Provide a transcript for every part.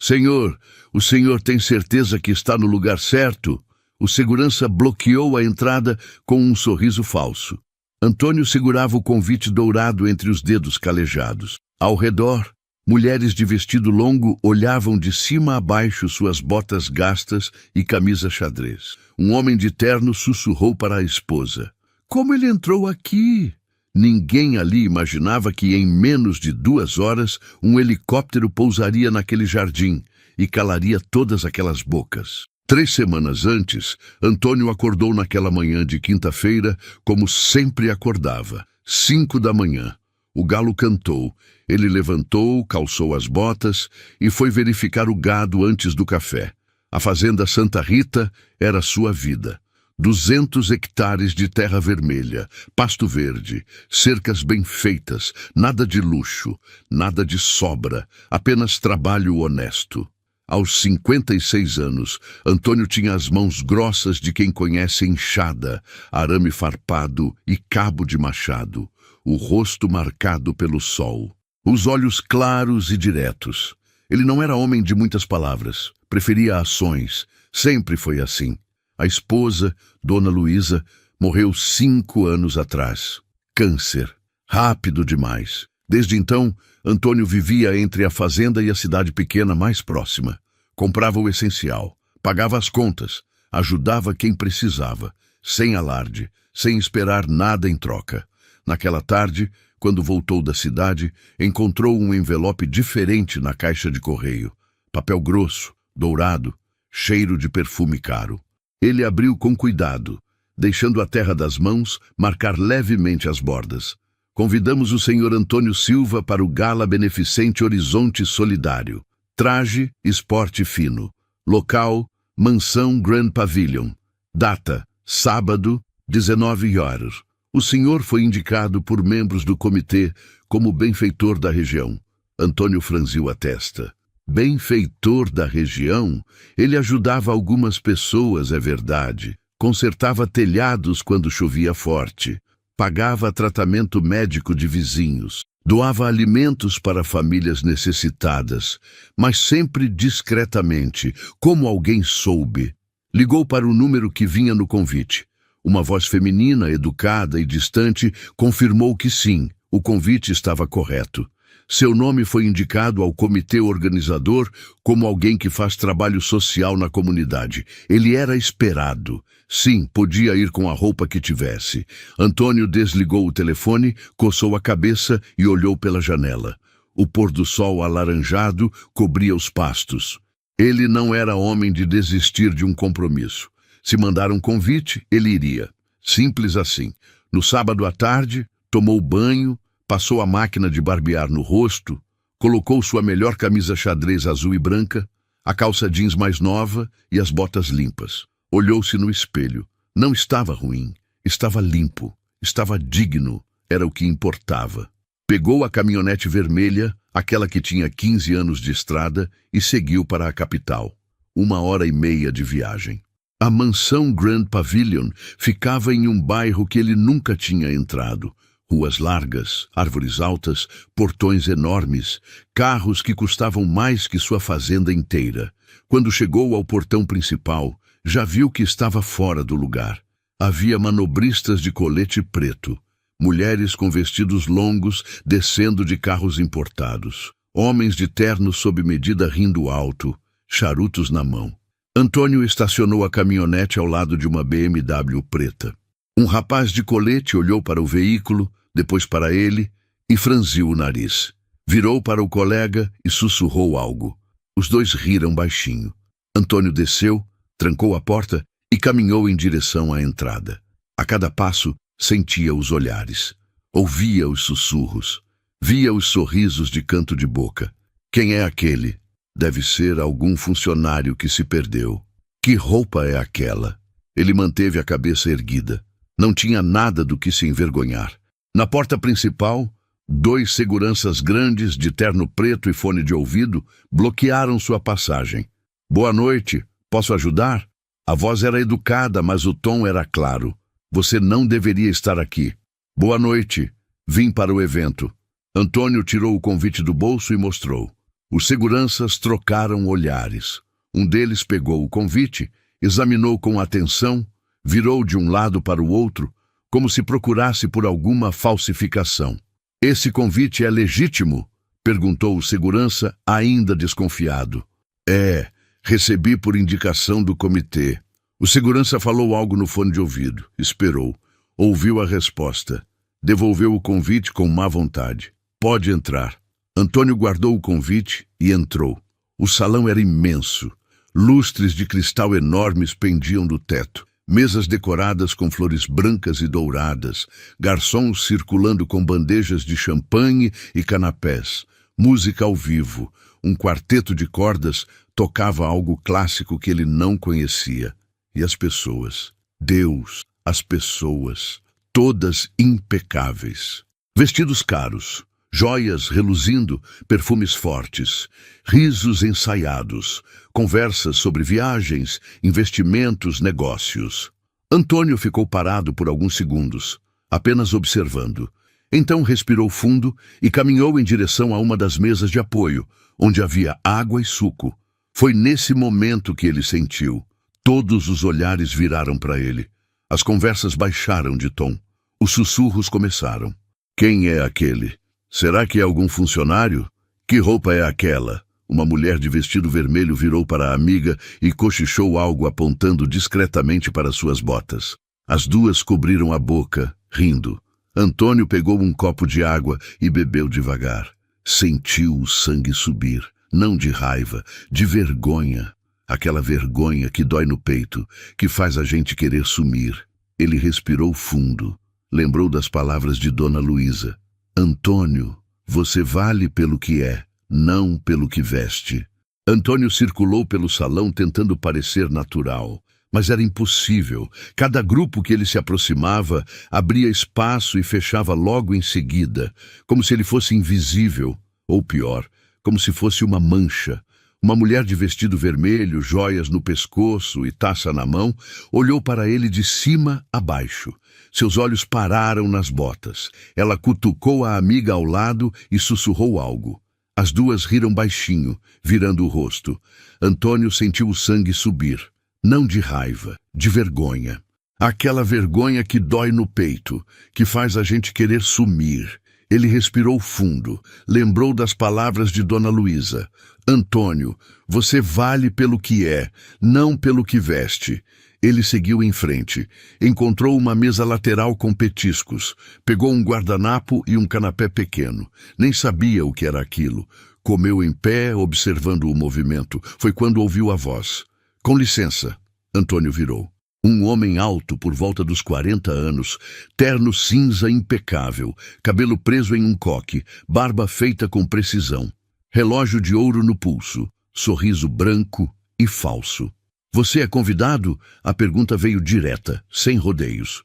Senhor, o senhor tem certeza que está no lugar certo? O segurança bloqueou a entrada com um sorriso falso. Antônio segurava o convite dourado entre os dedos calejados. Ao redor, mulheres de vestido longo olhavam de cima a baixo suas botas gastas e camisa xadrez. Um homem de terno sussurrou para a esposa: "Como ele entrou aqui?" Ninguém ali imaginava que em menos de 2 horas um helicóptero pousaria naquele jardim e calaria todas aquelas bocas. 3 semanas antes, Antônio acordou naquela manhã de quinta-feira como sempre acordava. 5 da manhã. O galo cantou. Ele levantou, calçou as botas e foi verificar o gado antes do café. A fazenda Santa Rita era sua vida. 200 hectares de terra vermelha, pasto verde, cercas bem feitas, nada de luxo, nada de sobra, apenas trabalho honesto. Aos 56 anos, Antônio tinha as mãos grossas de quem conhece enxada, arame farpado e cabo de machado, o rosto marcado pelo sol, os olhos claros e diretos. Ele não era homem de muitas palavras, preferia ações, sempre foi assim. A esposa, Dona Luísa, morreu 5 anos atrás. Câncer. Rápido demais. Desde então, Antônio vivia entre a fazenda e a cidade pequena mais próxima. Comprava o essencial, pagava as contas, ajudava quem precisava, sem alarde, sem esperar nada em troca. Naquela tarde, quando voltou da cidade, encontrou um envelope diferente na caixa de correio. Papel grosso, dourado, cheiro de perfume caro. Ele abriu com cuidado, deixando a terra das mãos marcar levemente as bordas. Convidamos o Sr. Antônio Silva para o Gala Beneficente Horizonte Solidário. Traje, esporte fino. Local, Mansão Grand Pavilion. Data, sábado, 19 horas. O senhor foi indicado por membros do comitê como benfeitor da região. Antônio franziu a testa. Benfeitor da região? Ele ajudava algumas pessoas, é verdade. Consertava telhados quando chovia forte. Pagava tratamento médico de vizinhos. Doava alimentos para famílias necessitadas, mas sempre discretamente, como alguém soube. Ligou para o número que vinha no convite. Uma voz feminina, educada e distante, confirmou que sim, o convite estava correto. Seu nome foi indicado ao comitê organizador como alguém que faz trabalho social na comunidade. Ele era esperado. Sim, podia ir com a roupa que tivesse. Antônio desligou o telefone, coçou a cabeça e olhou pela janela. O pôr do sol alaranjado cobria os pastos. Ele não era homem de desistir de um compromisso. Se mandar um convite, ele iria. Simples assim. No sábado à tarde, tomou banho, passou a máquina de barbear no rosto, colocou sua melhor camisa xadrez azul e branca, a calça jeans mais nova e as botas limpas. Olhou-se no espelho. Não estava ruim, estava limpo, estava digno, era o que importava. Pegou a caminhonete vermelha, aquela que tinha 15 anos de estrada, e seguiu para a capital. 1h30 de viagem. A mansão Grand Pavilion ficava em um bairro que ele nunca tinha entrado. Ruas largas, árvores altas, portões enormes, carros que custavam mais que sua fazenda inteira. Quando chegou ao portão principal, já viu que estava fora do lugar. Havia manobristas de colete preto, mulheres com vestidos longos descendo de carros importados, homens de terno sob medida rindo alto, charutos na mão. Antônio estacionou a caminhonete ao lado de uma BMW preta. Um rapaz de colete olhou para o veículo, depois para ele, e franziu o nariz. Virou para o colega e sussurrou algo. Os dois riram baixinho. Antônio desceu, trancou a porta e caminhou em direção à entrada. A cada passo, sentia os olhares. Ouvia os sussurros. Via os sorrisos de canto de boca. Quem é aquele? Deve ser algum funcionário que se perdeu. Que roupa é aquela? Ele manteve a cabeça erguida. Não tinha nada do que se envergonhar. Na porta principal, 2 seguranças grandes de terno preto e fone de ouvido bloquearam sua passagem. Boa noite, posso ajudar? A voz era educada, mas o tom era claro. Você não deveria estar aqui. Boa noite, vim para o evento. Antônio tirou o convite do bolso e mostrou. Os seguranças trocaram olhares. Um deles pegou o convite, examinou com atenção, virou de um lado para o outro, como se procurasse por alguma falsificação. "Esse convite é legítimo?" perguntou o segurança, ainda desconfiado. "É, recebi por indicação do comitê." O segurança falou algo no fone de ouvido, esperou, ouviu a resposta, devolveu o convite com má vontade. "Pode entrar." Antônio guardou o convite e entrou. O salão era imenso. Lustres de cristal enormes pendiam do teto. Mesas decoradas com flores brancas e douradas. Garçons circulando com bandejas de champanhe e canapés. Música ao vivo. Um quarteto de cordas tocava algo clássico que ele não conhecia. E as pessoas. Deus, as pessoas. Todas impecáveis. Vestidos caros. Joias reluzindo, perfumes fortes, risos ensaiados, conversas sobre viagens, investimentos, negócios. Antônio ficou parado por alguns segundos, apenas observando. Então respirou fundo e caminhou em direção a uma das mesas de apoio, onde havia água e suco. Foi nesse momento que ele sentiu. Todos os olhares viraram para ele. As conversas baixaram de tom. Os sussurros começaram. "Quem é aquele? Será que é algum funcionário? Que roupa é aquela?" Uma mulher de vestido vermelho virou para a amiga e cochichou algo apontando discretamente para suas botas. As duas cobriram a boca, rindo. Antônio pegou um copo de água e bebeu devagar. Sentiu o sangue subir, não de raiva, de vergonha. Aquela vergonha que dói no peito, que faz a gente querer sumir. Ele respirou fundo. Lembrou das palavras de Dona Luísa. "Antônio, você vale pelo que é, não pelo que veste." Antônio circulou pelo salão tentando parecer natural, mas era impossível. Cada grupo que ele se aproximava abria espaço e fechava logo em seguida, como se ele fosse invisível, ou pior, como se fosse uma mancha. Uma mulher de vestido vermelho, joias no pescoço e taça na mão, olhou para ele de cima a baixo. Seus olhos pararam nas botas. Ela cutucou a amiga ao lado e sussurrou algo. As duas riram baixinho, virando o rosto. Antônio sentiu o sangue subir. Não de raiva, de vergonha. Aquela vergonha que dói no peito, que faz a gente querer sumir. Ele respirou fundo, lembrou das palavras de Dona Luísa. "Antônio, você vale pelo que é, não pelo que veste." Ele seguiu em frente. Encontrou uma mesa lateral com petiscos. Pegou um guardanapo e um canapé pequeno. Nem sabia o que era aquilo. Comeu em pé, observando o movimento. Foi quando ouviu a voz. "Com licença." Antônio virou. Um homem alto, por volta dos 40 anos, terno cinza impecável, cabelo preso em um coque, barba feita com precisão, relógio de ouro no pulso, sorriso branco e falso. "Você é convidado?" A pergunta veio direta, sem rodeios.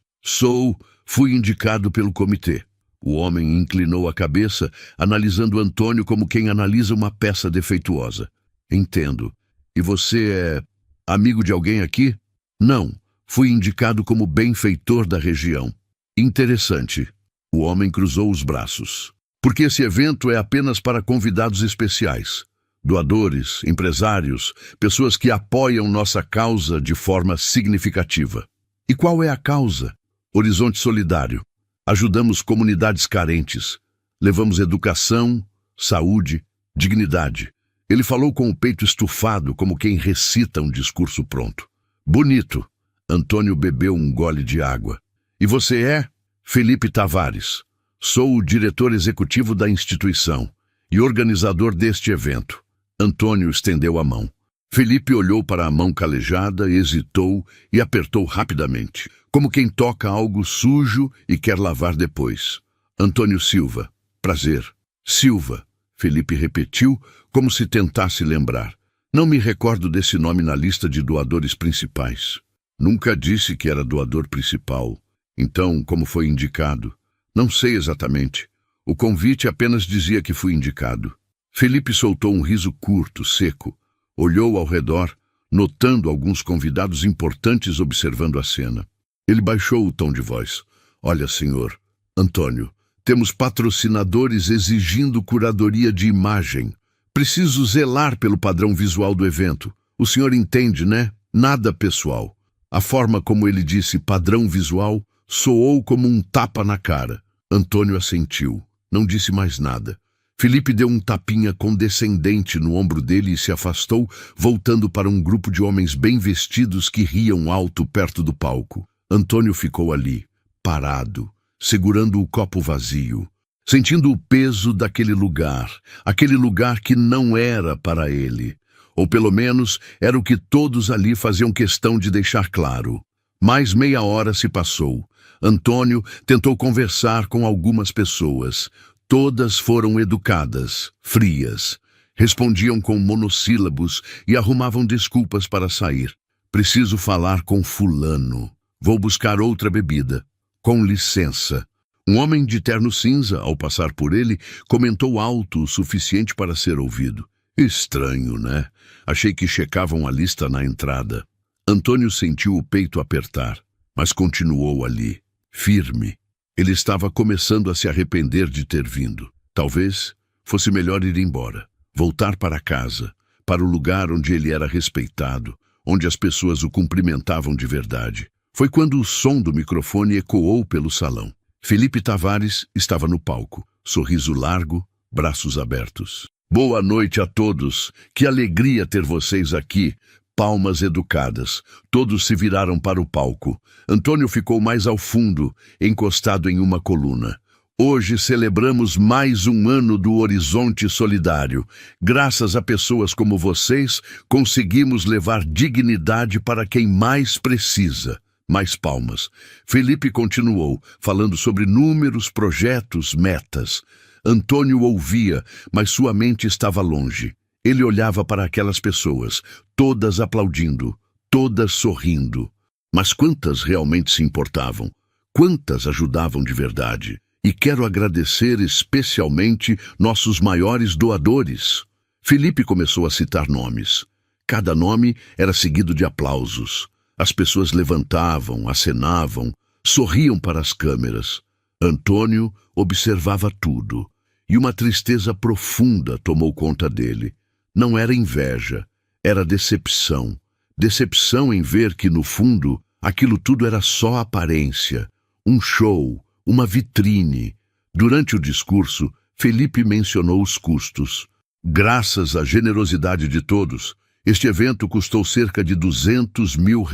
Fui indicado pelo comitê." O homem inclinou a cabeça, analisando Antônio como quem analisa uma peça defeituosa. "Entendo. E você é amigo de alguém aqui?" "Não. Fui indicado como benfeitor da região." "Interessante." O homem cruzou os braços. "Porque esse evento é apenas para convidados especiais. Doadores, empresários, pessoas que apoiam nossa causa de forma significativa." "E qual é a causa?" "Horizonte Solidário. Ajudamos comunidades carentes. Levamos educação, saúde, dignidade." Ele falou com o peito estufado, como quem recita um discurso pronto. "Bonito." Antônio bebeu um gole de água. "E você é?" "Felipe Tavares. Sou o diretor executivo da instituição e organizador deste evento." Antônio estendeu a mão. Felipe olhou para a mão calejada, hesitou e apertou rapidamente, como quem toca algo sujo e quer lavar depois. "Antônio Silva. Prazer." "Silva." Felipe repetiu, como se tentasse lembrar. "Não me recordo desse nome na lista de doadores principais." "Nunca disse que era doador principal. Então, como foi indicado?" "Não sei exatamente. O convite apenas dizia que fui indicado." Felipe soltou um riso curto, seco. Olhou ao redor, notando alguns convidados importantes observando a cena. Ele baixou o tom de voz. "Olha, senhor, Antônio, temos patrocinadores exigindo curadoria de imagem. Preciso zelar pelo padrão visual do evento. O senhor entende, né? Nada pessoal. A forma como ele disse padrão visual soou como um tapa na cara. Antônio assentiu. Não disse mais nada. Felipe deu um tapinha condescendente no ombro dele e se afastou, voltando para um grupo de homens bem vestidos que riam alto perto do palco. Antônio ficou ali, parado, segurando o copo vazio, sentindo o peso daquele lugar, aquele lugar que não era para ele. Ou pelo menos era o que todos ali faziam questão de deixar claro. Mais meia hora se passou. Antônio tentou conversar com algumas pessoas. Todas foram educadas, frias. Respondiam com monossílabos e arrumavam desculpas para sair. Preciso falar com fulano. Vou buscar outra bebida. Com licença. Um homem de terno cinza, ao passar por ele, comentou alto o suficiente para ser ouvido. Estranho, né? Achei que checavam a lista na entrada. Antônio sentiu o peito apertar, mas continuou ali, firme. Ele estava começando a se arrepender de ter vindo. Talvez fosse melhor ir embora, voltar para casa, para o lugar onde ele era respeitado, onde as pessoas o cumprimentavam de verdade. Foi quando o som do microfone ecoou pelo salão. Felipe Tavares estava no palco, sorriso largo, braços abertos. Boa noite a todos, que alegria ter vocês aqui. Palmas educadas. Todos se viraram para o palco. Antônio ficou mais ao fundo, encostado em uma coluna. Hoje celebramos mais um ano do Horizonte Solidário. Graças a pessoas como vocês, conseguimos levar dignidade para quem mais precisa. Mais palmas. Felipe continuou, falando sobre números, projetos, metas. Antônio ouvia, mas sua mente estava longe. Ele olhava para aquelas pessoas, todas aplaudindo, todas sorrindo. Mas quantas realmente se importavam? Quantas ajudavam de verdade? E quero agradecer especialmente nossos maiores doadores. Felipe começou a citar nomes. Cada nome era seguido de aplausos. As pessoas levantavam, acenavam, sorriam para as câmeras. Antônio observava tudo, e uma tristeza profunda tomou conta dele. Não era inveja, era decepção. Decepção em ver que, no fundo, aquilo tudo era só aparência, um show, uma vitrine. Durante o discurso, Felipe mencionou os custos. Graças à generosidade de todos, este evento custou cerca de R$200 mil,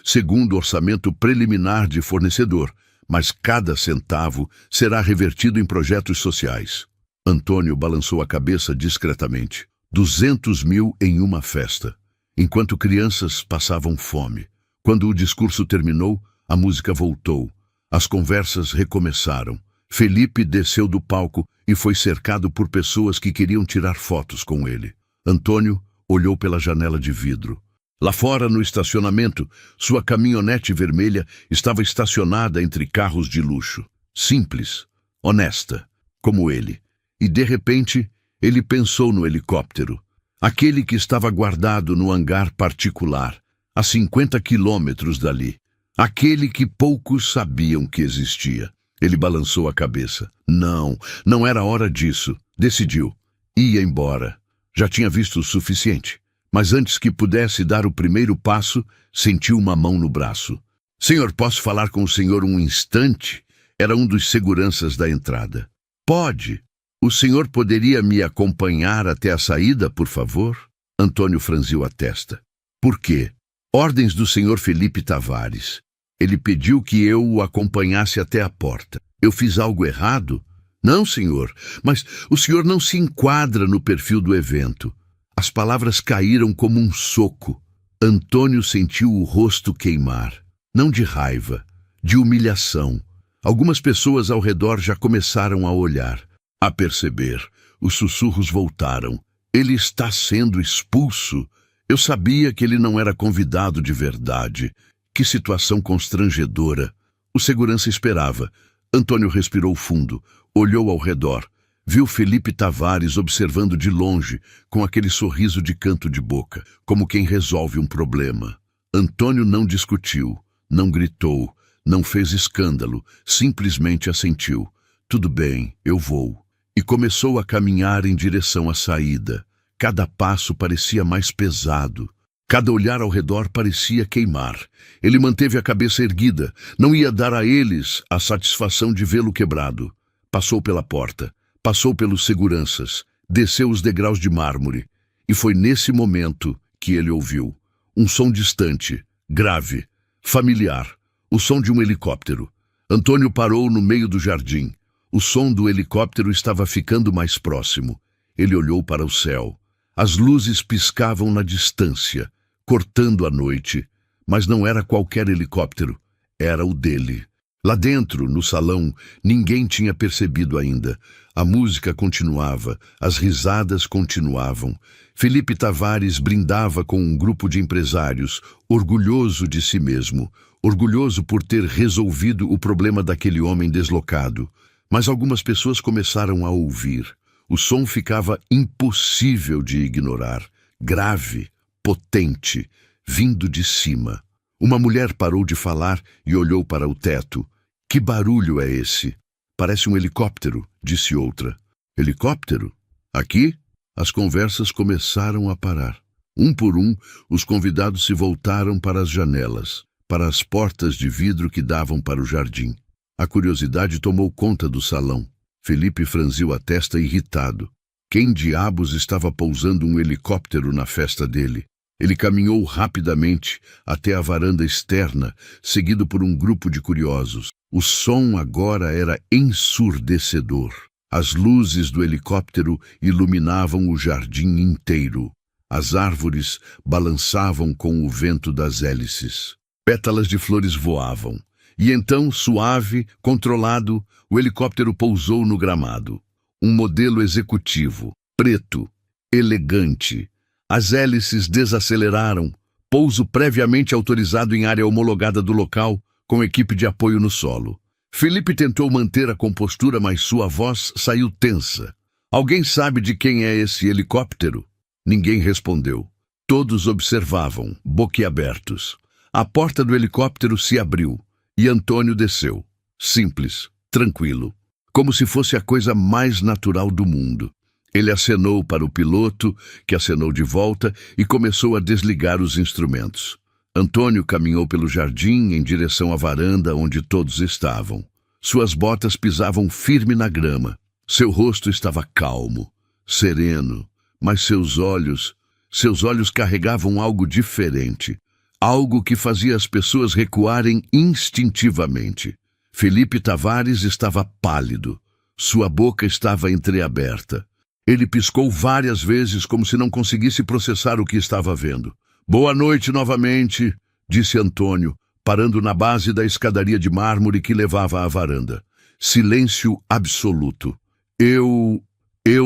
segundo o orçamento preliminar de fornecedor, mas cada centavo será revertido em projetos sociais. Antônio balançou a cabeça discretamente. 200 mil em uma festa, enquanto crianças passavam fome. Quando o discurso terminou, a música voltou. As conversas recomeçaram. Felipe desceu do palco e foi cercado por pessoas que queriam tirar fotos com ele. Antônio olhou pela janela de vidro. Lá fora, no estacionamento, sua caminhonete vermelha estava estacionada entre carros de luxo. Simples, honesta, como ele. E, de repente, ele pensou no helicóptero, aquele que estava guardado no hangar particular, a 50 quilômetros dali, aquele que poucos sabiam que existia. Ele balançou a cabeça. Não era hora disso. Decidiu. Ia embora. Já tinha visto o suficiente. Mas antes que pudesse dar o primeiro passo, sentiu uma mão no braço. Senhor, posso falar com o senhor um instante? Era um dos seguranças da entrada. Pode. O senhor poderia me acompanhar até a saída, por favor? Antônio franziu a testa. Por quê? Ordens do senhor Felipe Tavares. Ele pediu que eu o acompanhasse até a porta. Eu fiz algo errado? Não, senhor, mas o senhor não se enquadra no perfil do evento. As palavras caíram como um soco. Antônio sentiu o rosto queimar. Não de raiva, de humilhação. Algumas pessoas ao redor já começaram a olhar. A perceber, os sussurros voltaram. Ele está sendo expulso. Eu sabia que ele não era convidado de verdade. Que situação constrangedora. O segurança esperava. Antônio respirou fundo, olhou ao redor. Viu Felipe Tavares observando de longe, com aquele sorriso de canto de boca, como quem resolve um problema. Antônio não discutiu, não gritou, não fez escândalo, simplesmente assentiu. Tudo bem, eu vou. e começou a caminhar em direção à saída. Cada passo parecia mais pesado. Cada olhar ao redor parecia queimar. Ele manteve a cabeça erguida. Não ia dar a eles a satisfação de vê-lo quebrado. Passou pela porta. Passou pelos seguranças. Desceu os degraus de mármore. E foi nesse momento que ele ouviu um som distante, grave, familiar. O som de um helicóptero. Antônio parou no meio do jardim. O som do helicóptero estava ficando mais próximo. Ele olhou para o céu. As luzes piscavam na distância, cortando a noite. Mas não era qualquer helicóptero. Era o dele. Lá dentro, no salão, ninguém tinha percebido ainda. A música continuava, as risadas continuavam. Felipe Tavares brindava com um grupo de empresários, orgulhoso de si mesmo, orgulhoso por ter resolvido o problema daquele homem deslocado. Mas algumas pessoas começaram a ouvir. O som ficava impossível de ignorar, grave, potente, vindo de cima. Uma mulher parou de falar e olhou para o teto. Que barulho é esse? Parece um helicóptero, disse outra. Helicóptero? Aqui? As conversas começaram a parar. Um por um, os convidados se voltaram para as janelas, para as portas de vidro que davam para o jardim. A curiosidade tomou conta do salão. Felipe franziu a testa irritado. Quem diabos estava pousando um helicóptero na festa dele? Ele caminhou rapidamente até a varanda externa, seguido por um grupo de curiosos. O som agora era ensurdecedor. As luzes do helicóptero iluminavam o jardim inteiro. As árvores balançavam com o vento das hélices. Pétalas de flores voavam. E então, suave, controlado, o helicóptero pousou no gramado. Um modelo executivo, preto, elegante. As hélices desaceleraram. Pouso previamente autorizado em área homologada do local, com equipe de apoio no solo. Felipe tentou manter a compostura, mas sua voz saiu tensa. Alguém sabe de quem é esse helicóptero? Ninguém respondeu. Todos observavam, boquiabertos. A porta do helicóptero se abriu e Antônio desceu. Simples, tranquilo, como se fosse a coisa mais natural do mundo. Ele acenou para o piloto, que acenou de volta e começou a desligar os instrumentos. Antônio caminhou pelo jardim em direção à varanda onde todos estavam. Suas botas pisavam firme na grama. Seu rosto estava calmo, sereno, mas seus olhos carregavam algo diferente. Algo que fazia as pessoas recuarem instintivamente. Felipe Tavares estava pálido. Sua boca estava entreaberta. Ele piscou várias vezes como se não conseguisse processar o que estava vendo. Boa noite novamente, disse Antônio, parando na base da escadaria de mármore que levava à varanda. Silêncio absoluto. Eu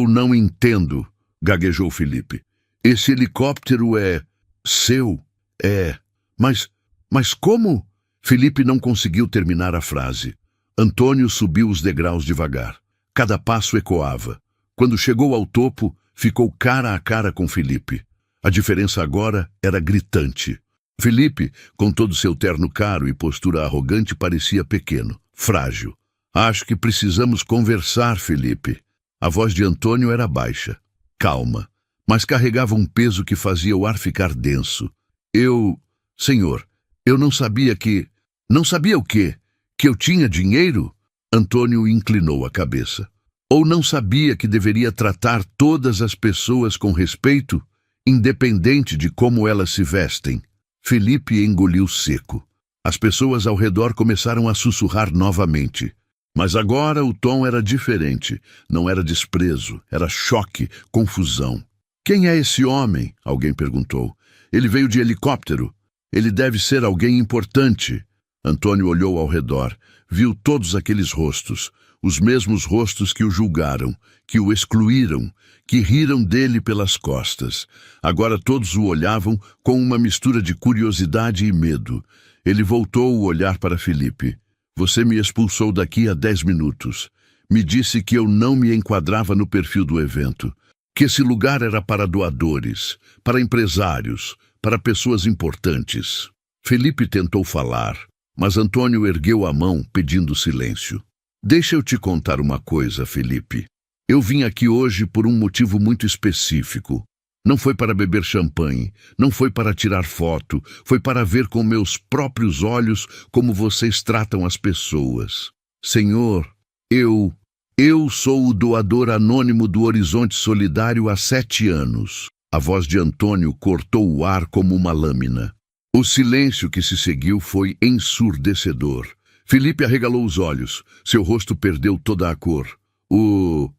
não entendo, gaguejou Felipe. Esse helicóptero é seu? É. Mas como? Felipe não conseguiu terminar a frase. Antônio subiu os degraus devagar. Cada passo ecoava. Quando chegou ao topo, ficou cara a cara com Felipe. A diferença agora era gritante. Felipe, com todo seu terno caro e postura arrogante, parecia pequeno, frágil. Acho que precisamos conversar, Felipe. A voz de Antônio era baixa, calma, mas carregava um peso que fazia o ar ficar denso. Senhor, eu não sabia que... Não sabia o quê? Que eu tinha dinheiro? Antônio inclinou a cabeça. Ou não sabia que deveria tratar todas as pessoas com respeito, independente de como elas se vestem? Felipe engoliu seco. As pessoas ao redor começaram a sussurrar novamente. Mas agora o tom era diferente. Não era desprezo, era choque, confusão. Quem é esse homem? Alguém perguntou. Ele veio de helicóptero. Ele deve ser alguém importante. Antônio olhou ao redor. Viu todos aqueles rostos. Os mesmos rostos que o julgaram, que o excluíram, que riram dele pelas costas. Agora todos o olhavam com uma mistura de curiosidade e medo. Ele voltou o olhar para Felipe. Você me expulsou daqui há 10 minutos. Me disse que eu não me enquadrava no perfil do evento. Que esse lugar era para doadores, para empresários, para pessoas importantes. Felipe tentou falar, mas Antônio ergueu a mão pedindo silêncio. Deixa eu te contar uma coisa, Felipe. Eu vim aqui hoje por um motivo muito específico. Não foi para beber champanhe, não foi para tirar foto, foi para ver com meus próprios olhos como vocês tratam as pessoas. Senhor, eu sou o doador anônimo do Horizonte Solidário há 7 anos. A voz de Antônio cortou o ar como uma lâmina. O silêncio que se seguiu foi ensurdecedor. Felipe arregalou os olhos. Seu rosto perdeu toda a cor. O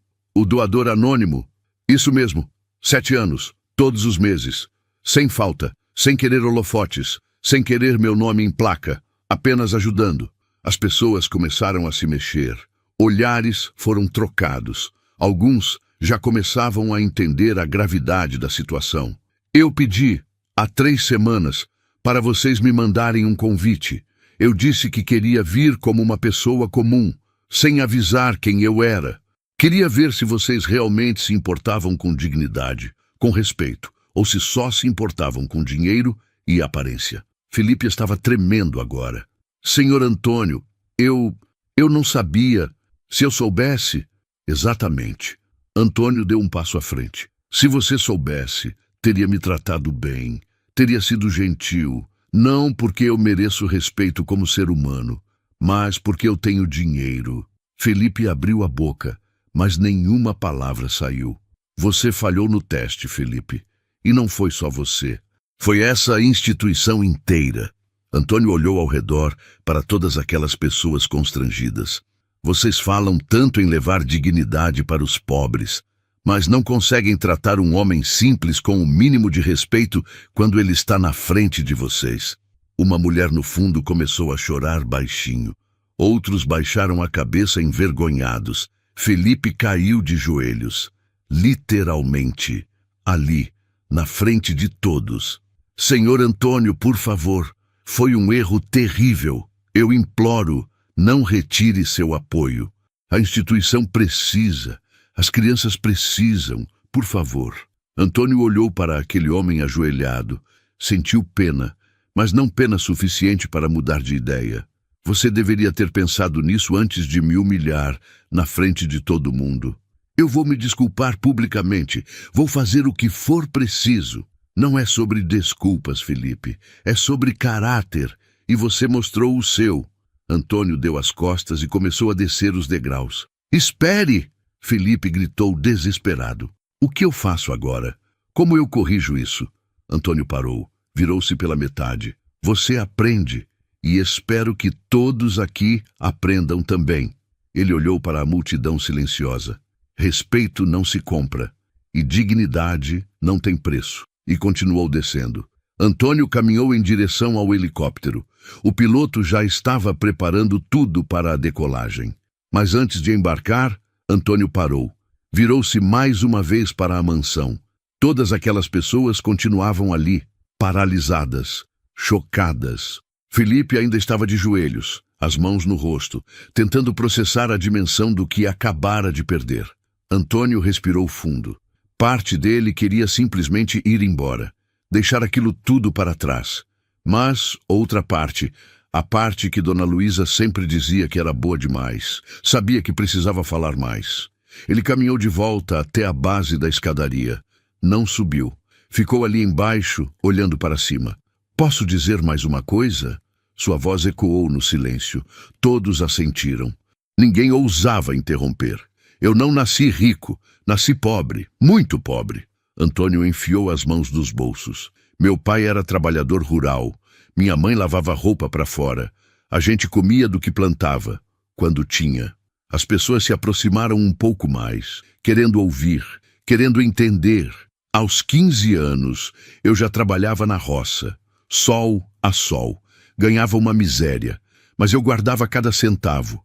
doador anônimo? Isso mesmo. 7 anos. Todos os meses. Sem falta. Sem querer holofotes. Sem querer meu nome em placa. Apenas ajudando. As pessoas começaram a se mexer. Olhares foram trocados. Alguns já começavam a entender a gravidade da situação. Eu pedi, há 3 semanas, para vocês me mandarem um convite. Eu disse que queria vir como uma pessoa comum, sem avisar quem eu era. Queria ver se vocês realmente se importavam com dignidade, com respeito, ou se só se importavam com dinheiro e aparência. Felipe estava tremendo agora. Senhor Antônio, eu não sabia. Se eu soubesse... Exatamente. Antônio deu um passo à frente. Se você soubesse, teria me tratado bem, teria sido gentil, não porque eu mereço respeito como ser humano, mas porque eu tenho dinheiro. Felipe abriu a boca, mas nenhuma palavra saiu. Você falhou no teste, Felipe. E não foi só você. Foi essa instituição inteira. Antônio olhou ao redor para todas aquelas pessoas constrangidas. Vocês falam tanto em levar dignidade para os pobres, mas não conseguem tratar um homem simples com o mínimo de respeito quando ele está na frente de vocês. Uma mulher no fundo começou a chorar baixinho. Outros baixaram a cabeça envergonhados. Felipe caiu de joelhos. Literalmente, ali, na frente de todos. Senhor Antônio, por favor, foi um erro terrível. Eu imploro, não retire seu apoio. A instituição precisa, as crianças precisam, por favor. Antônio olhou para aquele homem ajoelhado, sentiu pena, mas não pena suficiente para mudar de ideia. Você deveria ter pensado nisso antes de me humilhar na frente de todo mundo. Eu vou me desculpar publicamente, vou fazer o que for preciso. Não é sobre desculpas, Felipe, é sobre caráter, e você mostrou o seu. Antônio deu as costas e começou a descer os degraus. Espere! Felipe gritou desesperado. O que eu faço agora? Como eu corrijo isso? Antônio parou, virou-se pela metade. Você aprende, e espero que todos aqui aprendam também. Ele olhou para a multidão silenciosa. Respeito não se compra, e dignidade não tem preço. E continuou descendo. Antônio caminhou em direção ao helicóptero. O piloto já estava preparando tudo para a decolagem. Mas antes de embarcar, Antônio parou. Virou-se mais uma vez para a mansão. Todas aquelas pessoas continuavam ali, paralisadas, chocadas. Felipe ainda estava de joelhos, as mãos no rosto, tentando processar a dimensão do que acabara de perder. Antônio respirou fundo. Parte dele queria simplesmente ir embora, deixar aquilo tudo para trás. Mas outra parte, a parte que Dona Luísa sempre dizia que era boa demais, sabia que precisava falar mais. Ele caminhou de volta até a base da escadaria. Não subiu. Ficou ali embaixo, olhando para cima. Posso dizer mais uma coisa? Sua voz ecoou no silêncio. Todos assentiram. Ninguém ousava interromper. Eu não nasci rico, nasci pobre, muito pobre. Antônio enfiou as mãos nos bolsos. Meu pai era trabalhador rural. Minha mãe lavava roupa para fora. A gente comia do que plantava, quando tinha. As pessoas se aproximaram um pouco mais, querendo ouvir, querendo entender. Aos 15 anos, eu já trabalhava na roça, sol a sol. Ganhava uma miséria, mas eu guardava cada centavo,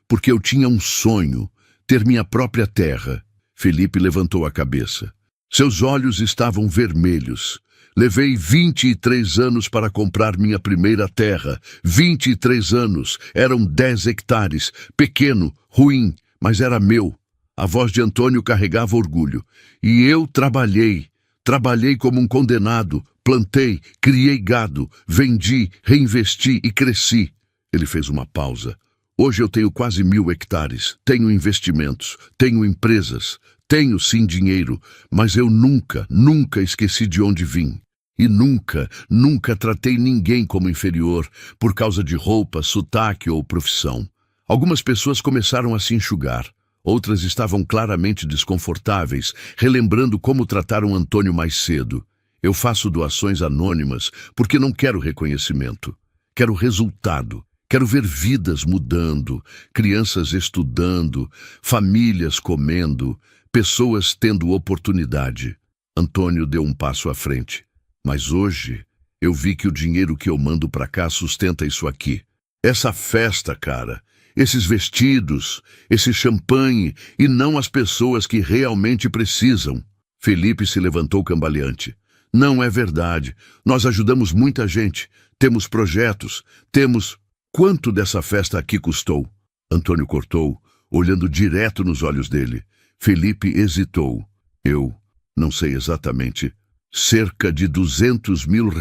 porque eu tinha um sonho, ter minha própria terra. Felipe levantou a cabeça. Seus olhos estavam vermelhos. Levei 23 anos para comprar minha primeira terra. 23 anos. Eram 10 hectares. Pequeno, ruim, mas era meu. A voz de Antônio carregava orgulho. E eu trabalhei. Trabalhei como um condenado. Plantei, criei gado. Vendi, reinvesti e cresci. Ele fez uma pausa. Hoje eu tenho quase 1.000 hectares, tenho investimentos, tenho empresas, tenho sim dinheiro, mas eu nunca esqueci de onde vim. E nunca tratei ninguém como inferior por causa de roupa, sotaque ou profissão. Algumas pessoas começaram a se enxugar. Outras estavam claramente desconfortáveis, relembrando como trataram Antônio mais cedo. Eu faço doações anônimas porque não quero reconhecimento. Quero resultado. Quero ver vidas mudando, crianças estudando, famílias comendo, pessoas tendo oportunidade. Antônio deu um passo à frente. Mas hoje eu vi que o dinheiro que eu mando para cá sustenta isso aqui. Essa festa, cara. Esses vestidos, esse champanhe e não as pessoas que realmente precisam. Felipe se levantou cambaleante. Não é verdade. Nós ajudamos muita gente. Temos projetos. Temos... Quanto dessa festa aqui custou? Antônio cortou, olhando direto nos olhos dele. Felipe hesitou. Eu não sei exatamente. Cerca de R$200 mil,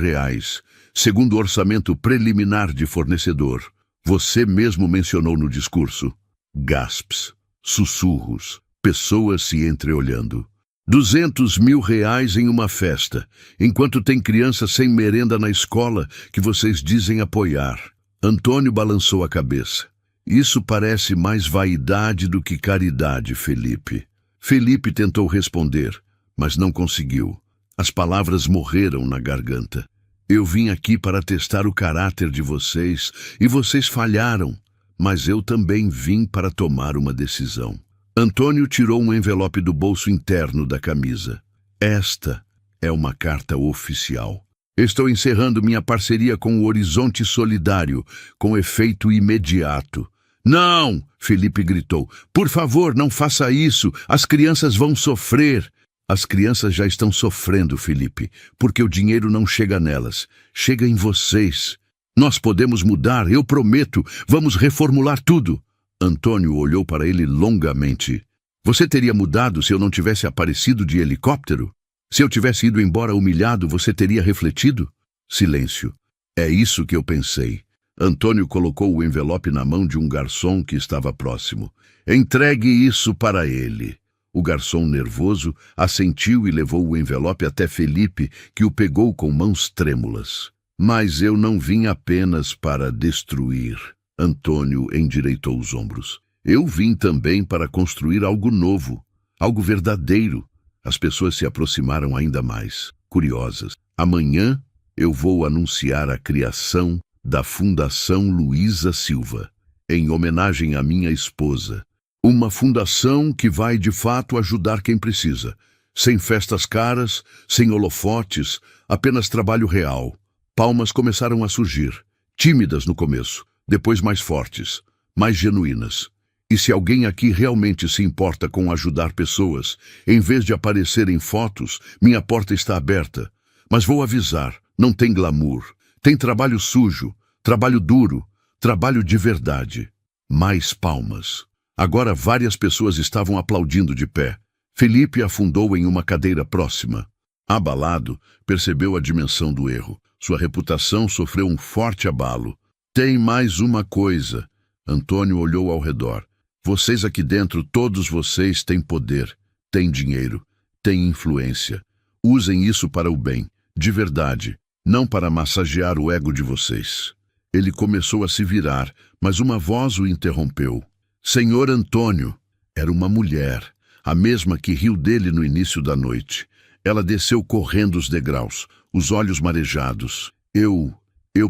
segundo o orçamento preliminar de fornecedor. Você mesmo mencionou no discurso. Gasps, sussurros, pessoas se entreolhando. R$200 mil em uma festa, enquanto tem crianças sem merenda na escola que vocês dizem apoiar. Antônio balançou a cabeça. Isso parece mais vaidade do que caridade, Felipe. Felipe tentou responder, mas não conseguiu. As palavras morreram na garganta. Eu vim aqui para testar o caráter de vocês e vocês falharam, mas eu também vim para tomar uma decisão. Antônio tirou um envelope do bolso interno da camisa. Esta é uma carta oficial. Estou encerrando minha parceria com o Horizonte Solidário, com efeito imediato. Não! Felipe gritou. Por favor, não faça isso. As crianças vão sofrer. As crianças já estão sofrendo, Felipe, porque o dinheiro não chega nelas. Chega em vocês. Nós podemos mudar, eu prometo. Vamos reformular tudo. Antônio olhou para ele longamente. Você teria mudado se eu não tivesse aparecido de helicóptero? Se eu tivesse ido embora humilhado, você teria refletido? Silêncio. É isso que eu pensei. Antônio colocou o envelope na mão de um garçom que estava próximo. Entregue isso para ele. O garçom, nervoso, assentiu e levou o envelope até Felipe, que o pegou com mãos trêmulas. Mas eu não vim apenas para destruir. Antônio endireitou os ombros. Eu vim também para construir algo novo, algo verdadeiro. As pessoas se aproximaram ainda mais, curiosas. Amanhã eu vou anunciar a criação da Fundação Luísa Silva, em homenagem à minha esposa. Uma fundação que vai de fato ajudar quem precisa. Sem festas caras, sem holofotes, apenas trabalho real. Palmas começaram a surgir, tímidas no começo, depois mais fortes, mais genuínas. E se alguém aqui realmente se importa com ajudar pessoas, em vez de aparecer em fotos, minha porta está aberta. Mas vou avisar, não tem glamour. Tem trabalho sujo, trabalho duro, trabalho de verdade. Mais palmas. Agora várias pessoas estavam aplaudindo de pé. Felipe afundou em uma cadeira próxima. Abalado, percebeu a dimensão do erro. Sua reputação sofreu um forte abalo. Tem mais uma coisa. Antônio olhou ao redor. Vocês aqui dentro, todos vocês têm poder, têm dinheiro, têm influência. Usem isso para o bem, de verdade, não para massagear o ego de vocês. Ele começou a se virar, mas uma voz o interrompeu. Senhor Antônio, era uma mulher, a mesma que riu dele no início da noite. Ela desceu correndo os degraus, os olhos marejados. Eu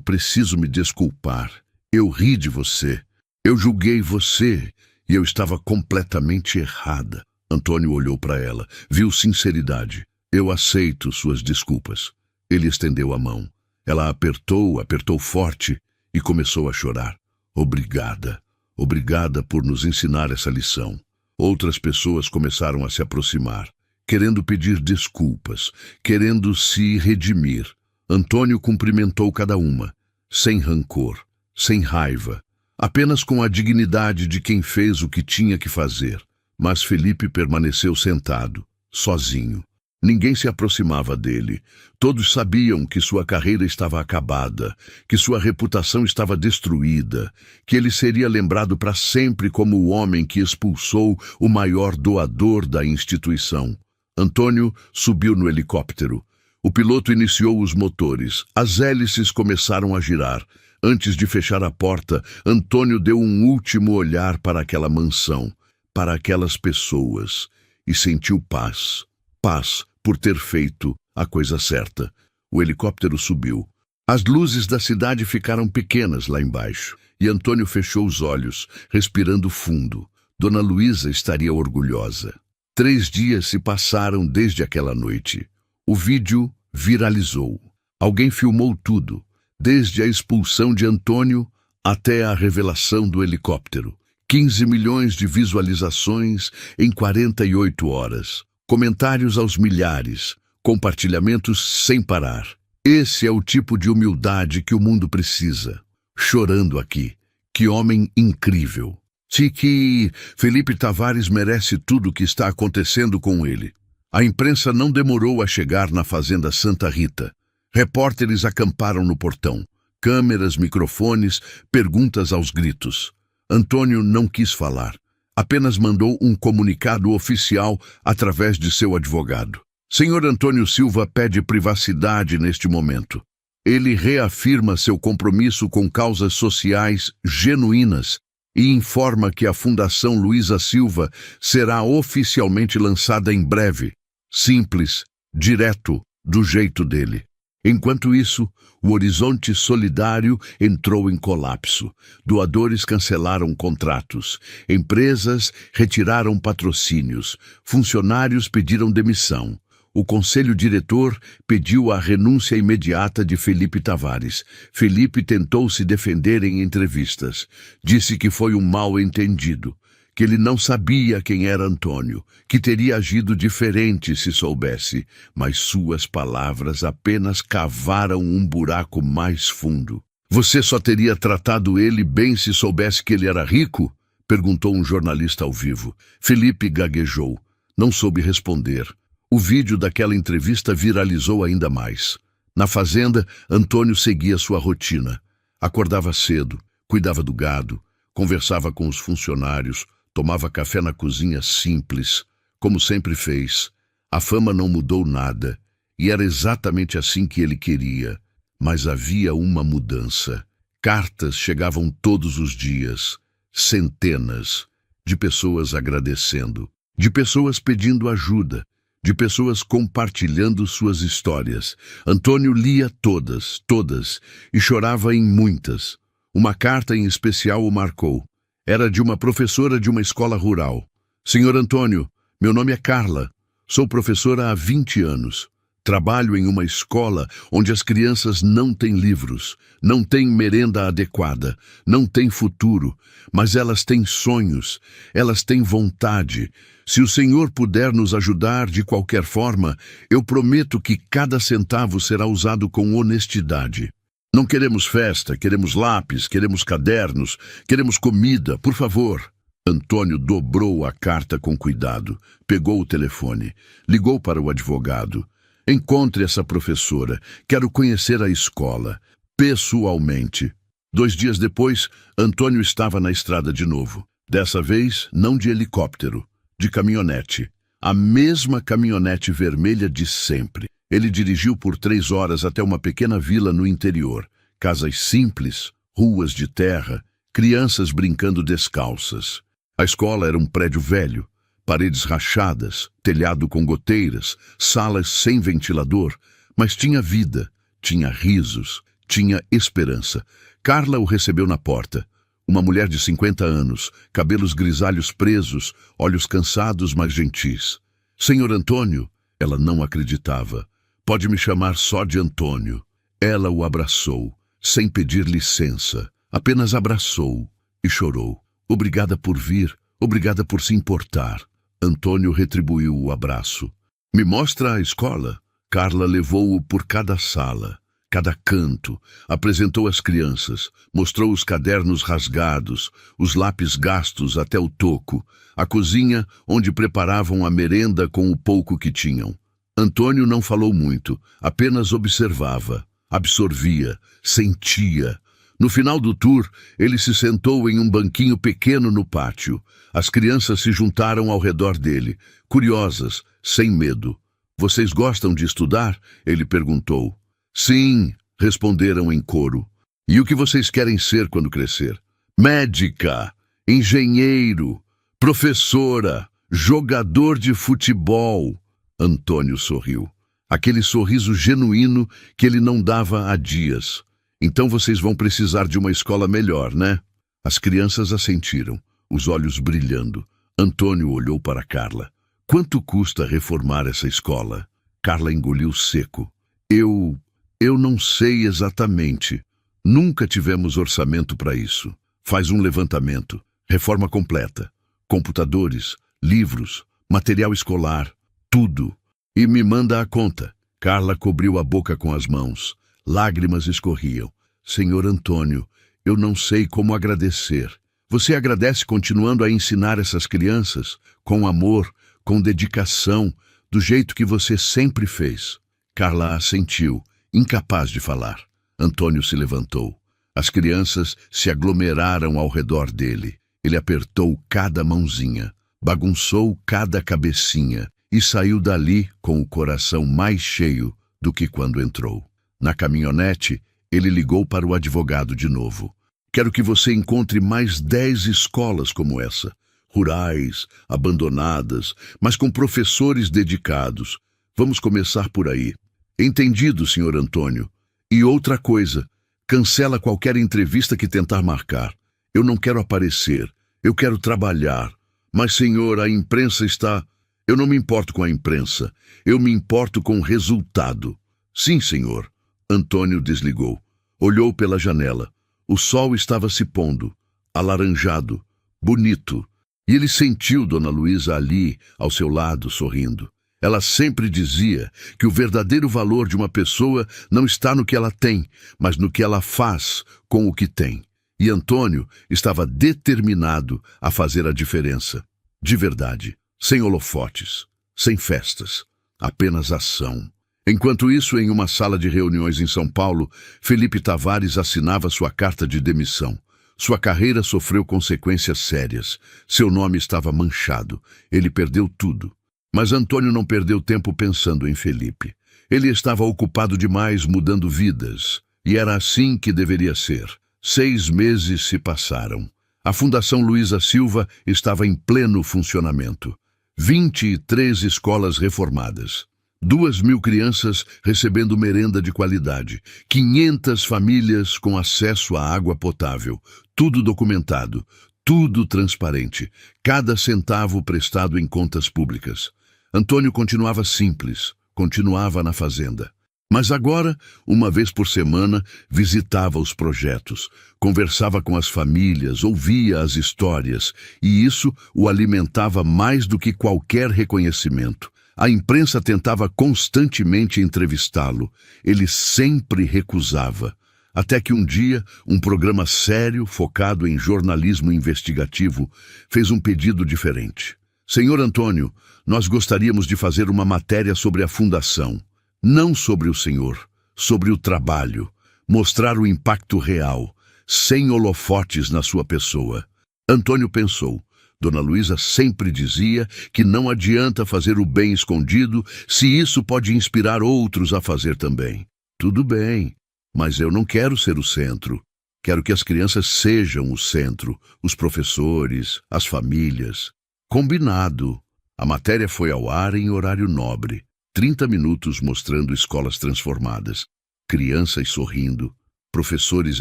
preciso me desculpar. Eu ri de você. Eu julguei você. E eu estava completamente errada. Antônio olhou para ela, viu sinceridade. Eu aceito suas desculpas. Ele estendeu a mão. Ela apertou forte e começou a chorar. Obrigada. Obrigada por nos ensinar essa lição. Outras pessoas começaram a se aproximar, querendo pedir desculpas, querendo se redimir. Antônio cumprimentou cada uma, sem rancor, sem raiva, apenas com a dignidade de quem fez o que tinha que fazer. Mas Felipe permaneceu sentado, sozinho. Ninguém se aproximava dele. Todos sabiam que sua carreira estava acabada, que sua reputação estava destruída, que ele seria lembrado para sempre como o homem que expulsou o maior doador da instituição. Antônio subiu no helicóptero. O piloto iniciou os motores. As hélices começaram a girar. Antes de fechar a porta, Antônio deu um último olhar para aquela mansão, para aquelas pessoas, e sentiu paz. Paz por ter feito a coisa certa. O helicóptero subiu. As luzes da cidade ficaram pequenas lá embaixo, e Antônio fechou os olhos, respirando fundo. Dona Luísa estaria orgulhosa. 3 dias se passaram desde aquela noite. O vídeo viralizou. Alguém filmou tudo, desde a expulsão de Antônio até a revelação do helicóptero. 15 milhões de visualizações em 48 horas. Comentários aos milhares, compartilhamentos sem parar. Esse é o tipo de humildade que o mundo precisa. Chorando aqui. Que homem incrível. Que Felipe Tavares merece tudo o que está acontecendo com ele. A imprensa não demorou a chegar na fazenda Santa Rita. Repórteres acamparam no portão. Câmeras, microfones, perguntas aos gritos. Antônio não quis falar. Apenas mandou um comunicado oficial através de seu advogado. Senhor Antônio Silva pede privacidade neste momento. Ele reafirma seu compromisso com causas sociais genuínas e informa que a Fundação Luísa Silva será oficialmente lançada em breve. Simples, direto, do jeito dele. Enquanto isso, o horizonte solidário entrou em colapso. Doadores cancelaram contratos. Empresas retiraram patrocínios. Funcionários pediram demissão. O conselho diretor pediu a renúncia imediata de Felipe Tavares. Felipe tentou se defender em entrevistas. Disse que foi um mal-entendido, que ele não sabia quem era Antônio, que teria agido diferente se soubesse, mas suas palavras apenas cavaram um buraco mais fundo. Você só teria tratado ele bem se soubesse que ele era rico? Perguntou um jornalista ao vivo. Felipe gaguejou. Não soube responder. O vídeo daquela entrevista viralizou ainda mais. Na fazenda, Antônio seguia sua rotina. Acordava cedo, cuidava do gado, conversava com os funcionários, tomava café na cozinha simples, como sempre fez. A fama não mudou nada, e era exatamente assim que ele queria. Mas havia uma mudança. Cartas chegavam todos os dias, centenas, de pessoas agradecendo, de pessoas pedindo ajuda, de pessoas compartilhando suas histórias. Antônio lia todas, e chorava em muitas. Uma carta em especial o marcou. Era de uma professora de uma escola rural. Senhor Antônio, meu nome é Carla. Sou professora há 20 anos. Trabalho em uma escola onde as crianças não têm livros, não têm merenda adequada, não têm futuro, mas elas têm sonhos, elas têm vontade. Se o Senhor puder nos ajudar de qualquer forma, eu prometo que cada centavo será usado com honestidade. Não queremos festa, queremos lápis, queremos cadernos, queremos comida, por favor. Antônio dobrou a carta com cuidado, pegou o telefone, ligou para o advogado. Encontre essa professora, quero conhecer a escola, pessoalmente. 2 dias depois, Antônio estava na estrada de novo. Dessa vez, não de helicóptero, de caminhonete. A mesma caminhonete vermelha de sempre. Ele dirigiu por 3 horas até uma pequena vila no interior. Casas simples, ruas de terra, crianças brincando descalças. A escola era um prédio velho. Paredes rachadas, telhado com goteiras, salas sem ventilador, mas tinha vida, tinha risos, tinha esperança. Carla o recebeu na porta. Uma mulher de 50 anos, cabelos grisalhos presos, olhos cansados, mas gentis. Senhor Antônio, ela não acreditava. Pode me chamar só de Antônio. Ela o abraçou, sem pedir licença. Apenas abraçou e chorou. Obrigada por vir, obrigada por se importar. Antônio retribuiu o abraço. Me mostra a escola. Carla levou-o por cada sala, cada canto, apresentou as crianças, mostrou os cadernos rasgados, os lápis gastos até o toco, a cozinha onde preparavam a merenda com o pouco que tinham. Antônio não falou muito, apenas observava, absorvia, sentia. No final do tour, ele se sentou em um banquinho pequeno no pátio. As crianças se juntaram ao redor dele, curiosas, sem medo. "Vocês gostam de estudar?" ele perguntou. "Sim", responderam em coro. "E o que vocês querem ser quando crescer?" "Médica, engenheiro, professora, jogador de futebol." Antônio sorriu. Aquele sorriso genuíno que ele não dava há dias. "Então vocês vão precisar de uma escola melhor, né?" As crianças assentiram, os olhos brilhando. Antônio olhou para Carla. "Quanto custa reformar essa escola?" Carla engoliu seco. Eu não sei exatamente. Nunca tivemos orçamento para isso." "Faz um levantamento. Reforma completa. Computadores, livros, material escolar, tudo. E me manda a conta." Carla cobriu a boca com as mãos. Lágrimas escorriam. "Senhor Antônio, eu não sei como agradecer." "Você agradece continuando a ensinar essas crianças, com amor, com dedicação, do jeito que você sempre fez." Carla assentiu, incapaz de falar. Antônio se levantou. As crianças se aglomeraram ao redor dele. Ele apertou cada mãozinha, bagunçou cada cabecinha e saiu dali com o coração mais cheio do que quando entrou. Na caminhonete, ele ligou para o advogado de novo. "Quero que você encontre mais 10 escolas como essa, rurais, abandonadas, mas com professores dedicados. Vamos começar por aí." "Entendido, senhor Antônio. E outra coisa, cancela qualquer entrevista que tentar marcar. Eu não quero aparecer, eu quero trabalhar. Mas, senhor, a imprensa está..." "Eu não me importo com a imprensa, eu me importo com o resultado." "Sim, senhor." Antônio desligou. Olhou pela janela. O sol estava se pondo, alaranjado, bonito. E ele sentiu Dona Luísa ali, ao seu lado, sorrindo. Ela sempre dizia que o verdadeiro valor de uma pessoa não está no que ela tem, mas no que ela faz com o que tem. E Antônio estava determinado a fazer a diferença. De verdade, sem holofotes, sem festas, apenas ação. Enquanto isso, em uma sala de reuniões em São Paulo, Felipe Tavares assinava sua carta de demissão. Sua carreira sofreu consequências sérias. Seu nome estava manchado. Ele perdeu tudo. Mas Antônio não perdeu tempo pensando em Felipe. Ele estava ocupado demais mudando vidas. E era assim que deveria ser. 6 meses se passaram. A Fundação Luísa Silva estava em pleno funcionamento. 23 escolas reformadas. 2.000 crianças recebendo merenda de qualidade. 500 famílias com acesso à água potável. Tudo documentado. Tudo transparente. Cada centavo prestado em contas públicas. Antônio continuava simples, continuava na fazenda. Mas agora, uma vez por semana, visitava os projetos, conversava com as famílias, ouvia as histórias, e isso o alimentava mais do que qualquer reconhecimento. A imprensa tentava constantemente entrevistá-lo. Ele sempre recusava. Até que um dia, um programa sério, focado em jornalismo investigativo, fez um pedido diferente. "Senhor Antônio, nós gostaríamos de fazer uma matéria sobre a Fundação. Não sobre o senhor, sobre o trabalho. Mostrar o impacto real, sem holofotes na sua pessoa." Antônio pensou. Dona Luísa sempre dizia que não adianta fazer o bem escondido se isso pode inspirar outros a fazer também. "Tudo bem, mas eu não quero ser o centro. Quero que as crianças sejam o centro, os professores, as famílias." "Combinado." A matéria foi ao ar em horário nobre. 30 minutos mostrando escolas transformadas, crianças sorrindo, professores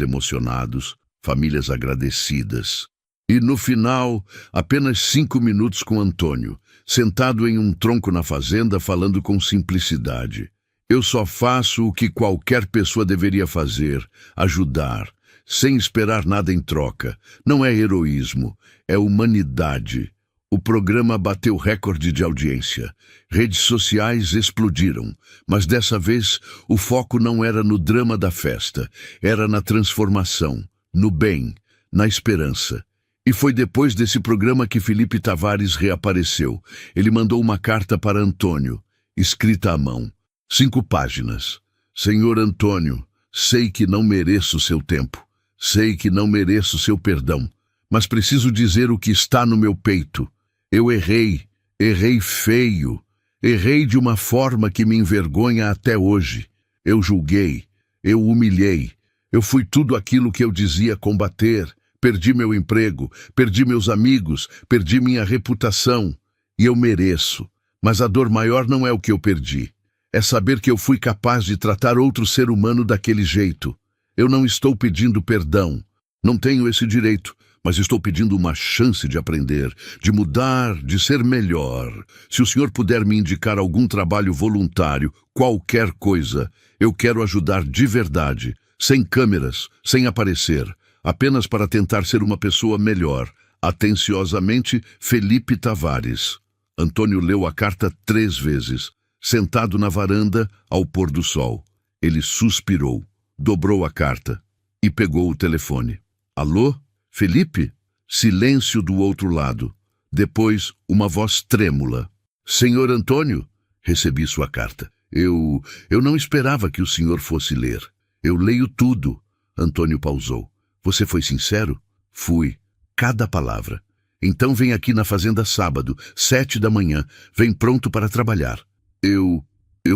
emocionados, famílias agradecidas. E no final, apenas 5 minutos com Antônio, sentado em um tronco na fazenda, falando com simplicidade. "Eu só faço o que qualquer pessoa deveria fazer, ajudar, sem esperar nada em troca. Não é heroísmo, é humanidade." O programa bateu recorde de audiência. Redes sociais explodiram, mas dessa vez o foco não era no drama da festa, era na transformação, no bem, na esperança. E foi depois desse programa que Felipe Tavares reapareceu. Ele mandou uma carta para Antônio. escrita à mão. 5 páginas. Senhor Antônio, sei que não mereço seu tempo. Sei que não mereço seu perdão. Mas preciso dizer o que está no meu peito. Eu errei. Errei feio. Errei de uma forma que me envergonha até hoje. Eu julguei. Eu humilhei. Eu fui tudo aquilo que eu dizia combater. Perdi meu emprego, perdi meus amigos, perdi minha reputação. E eu mereço. Mas a dor maior não é o que eu perdi. É saber que eu fui capaz de tratar outro ser humano daquele jeito. Eu não estou pedindo perdão. Não tenho esse direito, mas estou pedindo uma chance de aprender, de mudar, de ser melhor. Se o senhor puder me indicar algum trabalho voluntário, qualquer coisa, eu quero ajudar de verdade, sem câmeras, sem aparecer, apenas para tentar ser uma pessoa melhor. Atenciosamente, Felipe Tavares. Antônio leu a carta 3 vezes, sentado na varanda ao pôr do sol. Ele suspirou, dobrou a carta e pegou o telefone. Alô? Felipe? Silêncio do outro lado. Depois, uma voz trêmula. Senhor Antônio? Recebi sua carta. Eu não esperava que o senhor fosse ler. Eu leio tudo. Antônio pausou. Você foi sincero? Fui. Cada palavra. Então vem aqui na fazenda sábado, 7 da manhã. Vem pronto para trabalhar. Eu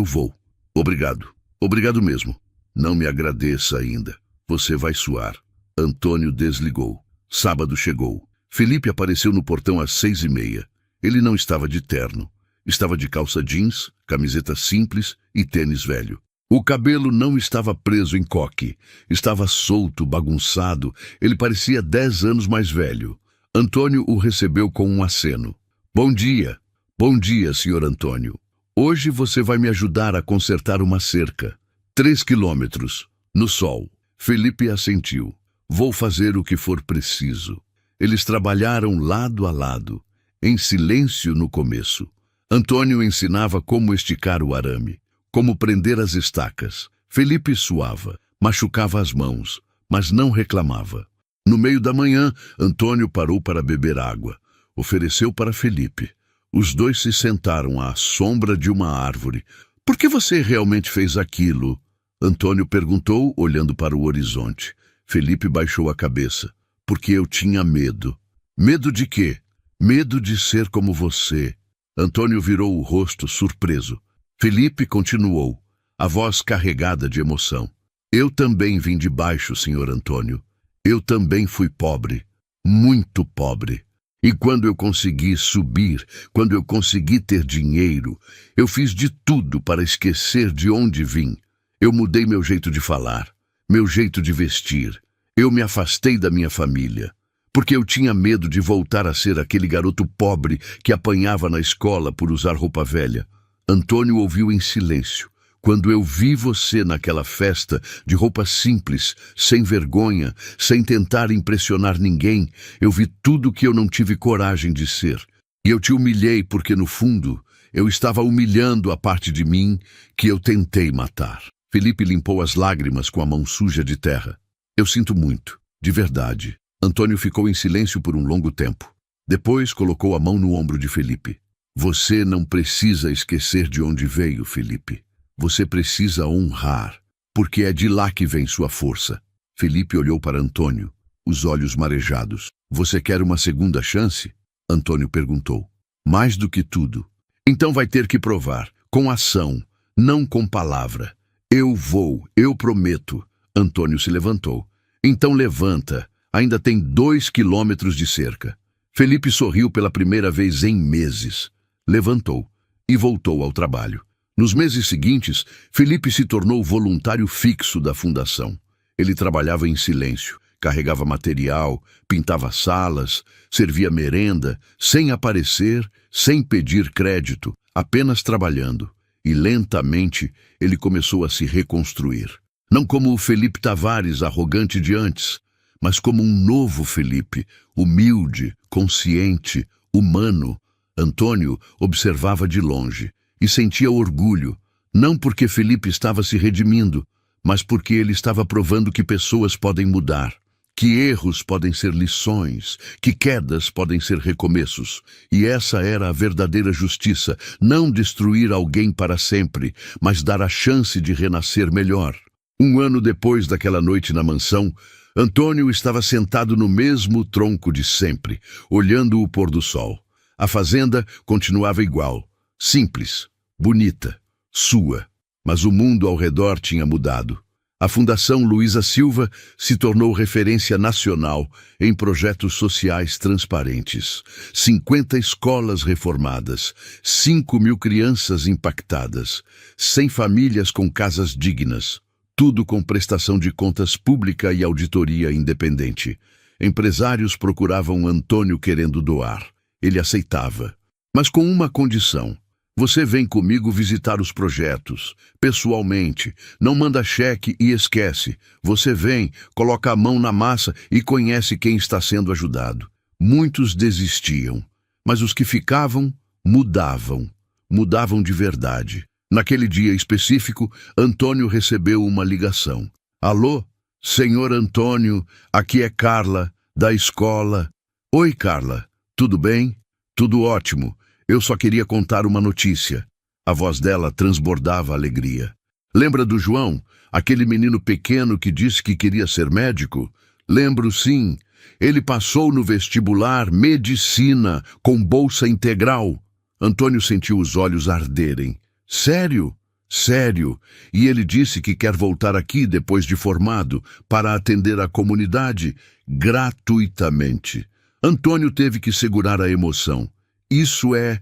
vou. Obrigado. Obrigado mesmo. Não me agradeça ainda. Você vai suar. Antônio desligou. Sábado chegou. Felipe apareceu no portão às 6h30. Ele não estava de terno. Estava de calça jeans, camiseta simples e tênis velho. O cabelo não estava preso em coque. Estava solto, bagunçado. Ele parecia 10 anos mais velho. Antônio o recebeu com um aceno. Bom dia. Bom dia, senhor Antônio. Hoje você vai me ajudar a consertar uma cerca. 3 quilômetros. No sol. Felipe assentiu. Vou fazer o que for preciso. Eles trabalharam lado a lado, em silêncio no começo. Antônio ensinava como esticar o arame, como prender as estacas. Felipe suava, machucava as mãos, mas não reclamava. No meio da manhã, Antônio parou para beber água. Ofereceu para Felipe. Os dois se sentaram à sombra de uma árvore. Por que você realmente fez aquilo? Antônio perguntou, olhando para o horizonte. Felipe baixou a cabeça. Porque eu tinha medo. Medo de quê? Medo de ser como você. Antônio virou o rosto surpreso. Felipe continuou, a voz carregada de emoção. Eu também vim de baixo, senhor Antônio. Eu também fui pobre. Muito pobre. E quando eu consegui subir, quando eu consegui ter dinheiro, eu fiz de tudo para esquecer de onde vim. Eu mudei meu jeito de falar, meu jeito de vestir. Eu me afastei da minha família, porque eu tinha medo de voltar a ser aquele garoto pobre que apanhava na escola por usar roupa velha. Antônio ouviu em silêncio. Quando eu vi você naquela festa, de roupa simples, sem vergonha, sem tentar impressionar ninguém, eu vi tudo que eu não tive coragem de ser. E eu te humilhei porque, no fundo, eu estava humilhando a parte de mim que eu tentei matar. Felipe limpou as lágrimas com a mão suja de terra. Eu sinto muito, de verdade. Antônio ficou em silêncio por um longo tempo. Depois colocou a mão no ombro de Felipe. Você não precisa esquecer de onde veio, Felipe. Você precisa honrar, porque é de lá que vem sua força. Felipe olhou para Antônio, os olhos marejados. Você quer uma segunda chance? Antônio perguntou. Mais do que tudo. Então vai ter que provar, com ação, não com palavra. Eu prometo. Antônio se levantou. Então levanta, ainda tem 2 quilômetros de cerca. Felipe sorriu pela primeira vez em meses. Levantou e voltou ao trabalho. Nos meses seguintes, Felipe se tornou voluntário fixo da fundação. Ele trabalhava em silêncio, carregava material, pintava salas, servia merenda, sem aparecer, sem pedir crédito, apenas trabalhando. E lentamente ele começou a se reconstruir. Não como o Felipe Tavares arrogante de antes, mas como um novo Felipe, humilde, consciente, humano. Antônio observava de longe e sentia orgulho, não porque Felipe estava se redimindo, mas porque ele estava provando que pessoas podem mudar. que erros podem ser lições, que quedas podem ser recomeços. E essa era a verdadeira justiça, não destruir alguém para sempre, mas dar a chance de renascer melhor. Um ano depois daquela noite na mansão, Antônio estava sentado no mesmo tronco de sempre, olhando o pôr do sol. A fazenda continuava igual, simples, bonita, sua, mas o mundo ao redor tinha mudado. A Fundação Luiza Silva se tornou referência nacional em projetos sociais transparentes. 50 escolas reformadas, 5.000 crianças impactadas, 100 famílias com casas dignas, tudo com prestação de contas pública e auditoria independente. Empresários procuravam Antônio querendo doar. Ele aceitava, mas com uma condição. Você vem comigo visitar os projetos, pessoalmente, não manda cheque e esquece. Você vem, coloca a mão na massa e conhece quem está sendo ajudado. Muitos desistiam, mas os que ficavam, mudavam de verdade. Naquele dia específico, Antônio recebeu uma ligação. Alô, senhor Antônio, aqui é Carla, da escola. Oi, Carla, tudo bem? Tudo ótimo. Eu só queria contar uma notícia. A voz dela transbordava alegria. Lembra do João, aquele menino pequeno que disse que queria ser médico? Lembro sim. Ele passou no vestibular medicina com bolsa integral. Antônio sentiu os olhos arderem. Sério? Sério. E ele disse que quer voltar aqui depois de formado para atender a comunidade gratuitamente. Antônio teve que segurar a emoção. Isso é